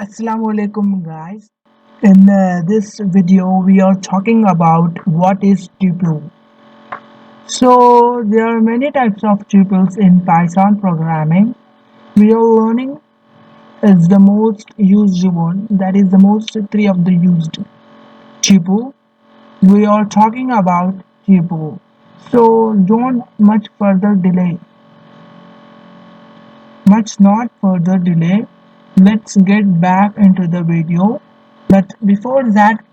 Assalamualaikum guys. In this video we are talking about what is tuple. So there are many types of tuples in Python programming. We are learning is the most used one, that is the most three of the used tuple. We are talking about tuple. So don't much not further delay. Let's get back into the video. But before that,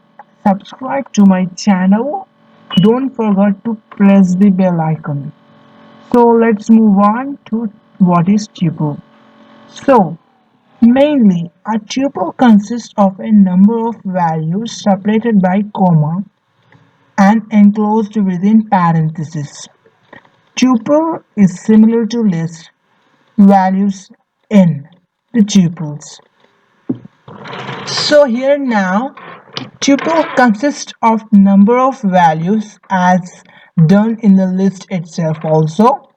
subscribe to my channel. Don't forget to press the bell icon. So let's move on to what is tuple. So mainly a tuple consists of a number of values separated by comma and enclosed within parentheses. Tuple is similar to list values in the tuples. So here now, tuple consists of number of values as done in the list itself also,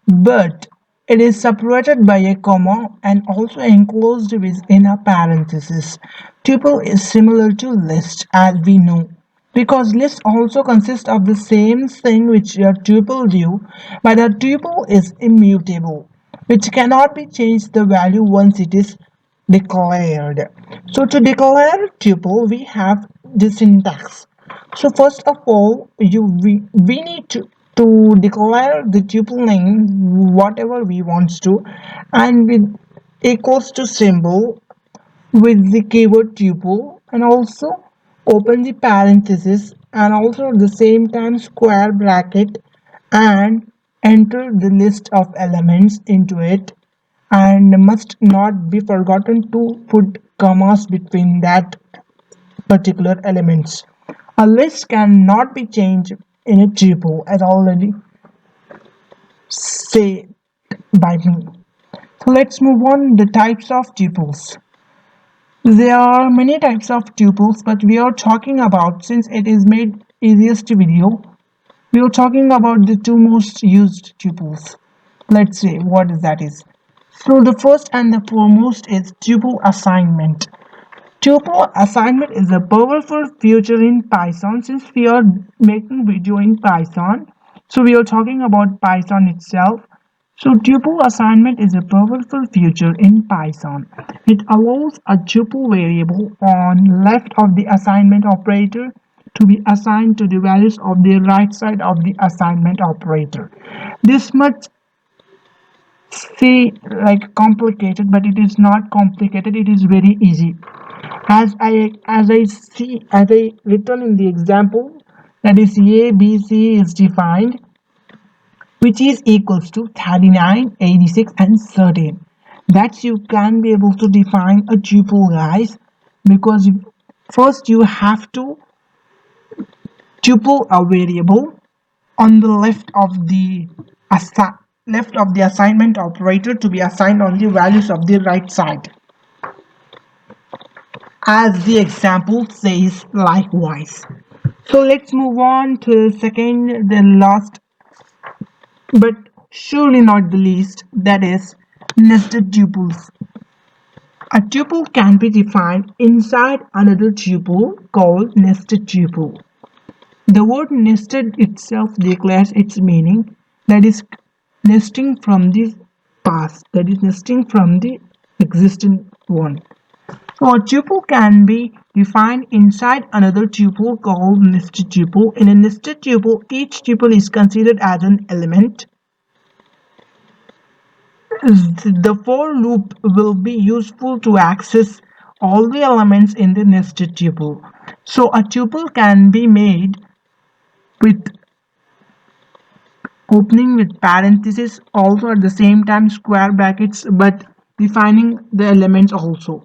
but it is separated by a comma and also enclosed within a parenthesis. Tuple is similar to list as we know, because list also consists of the same thing which a tuple do, but a tuple is immutable, which cannot be changed the value once it is declared. So to declare tuple, we have the syntax. So first of all, we need to declare the tuple name whatever we want to, and with equals to symbol with the keyword tuple, and also open the parenthesis and also at the same time square bracket and enter the list of elements into it, and must not be forgotten to put commas between that particular elements. A list cannot be changed in a tuple as already said by me. So let's move on the types of tuples. There are many types of tuples, but we are talking about, since it is made easiest video, we are talking about the two most used tuples. Let's see what that is. So the first and the foremost is tuple assignment. Tuple assignment is a powerful feature in Python. Since we are making video in Python, so we are talking about Python itself. So tuple assignment is a powerful feature in Python. It allows a tuple variable on left of the assignment operator to be assigned to the values of the right side of the assignment operator. This much see like complicated, but it is not complicated, it is very easy. As I written in the example, that is a b c is defined, which is equals to 39, 86 and 13. That you can be able to define a tuple, guys, because first you have to tuple a variable on the left of the assignment operator to be assigned on the values of the right side, as the example says likewise. So let's move on to second, the last but surely not the least, that is nested tuples. A tuple can be defined inside another tuple called nested tuple. The word nested itself declares its meaning, that is nesting from the past, that is nesting from the existing one. So a tuple can be defined inside another tuple called nested tuple. In a nested tuple, each tuple is considered as an element. The for loop will be useful to access all the elements in the nested tuple. So a tuple can be made with opening with parentheses, also at the same time square brackets, but defining the elements also.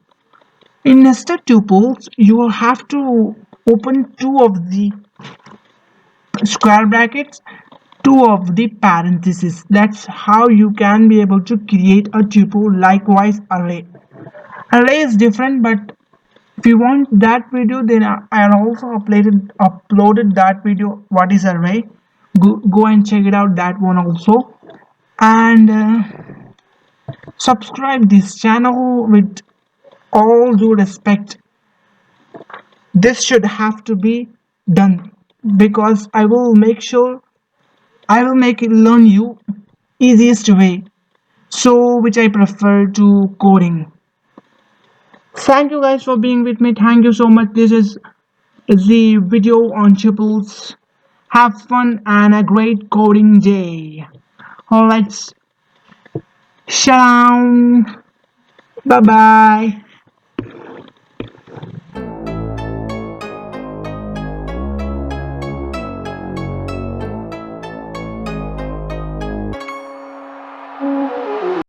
In nested tuples, you will have to open two of the square brackets, two of the parentheses. That's how you can be able to create a tuple. Likewise, array is different, but if you want that video, then I also uploaded that video, what is array. Go and check it out, that one also. And subscribe this channel with all due respect, this should have to be done because I will make it learn you easiest way. So which I prefer to coding. Thank you guys for being with me. Thank you so much. This is the video on tuples. Have fun and a great coding day. Let's shut down. Bye bye.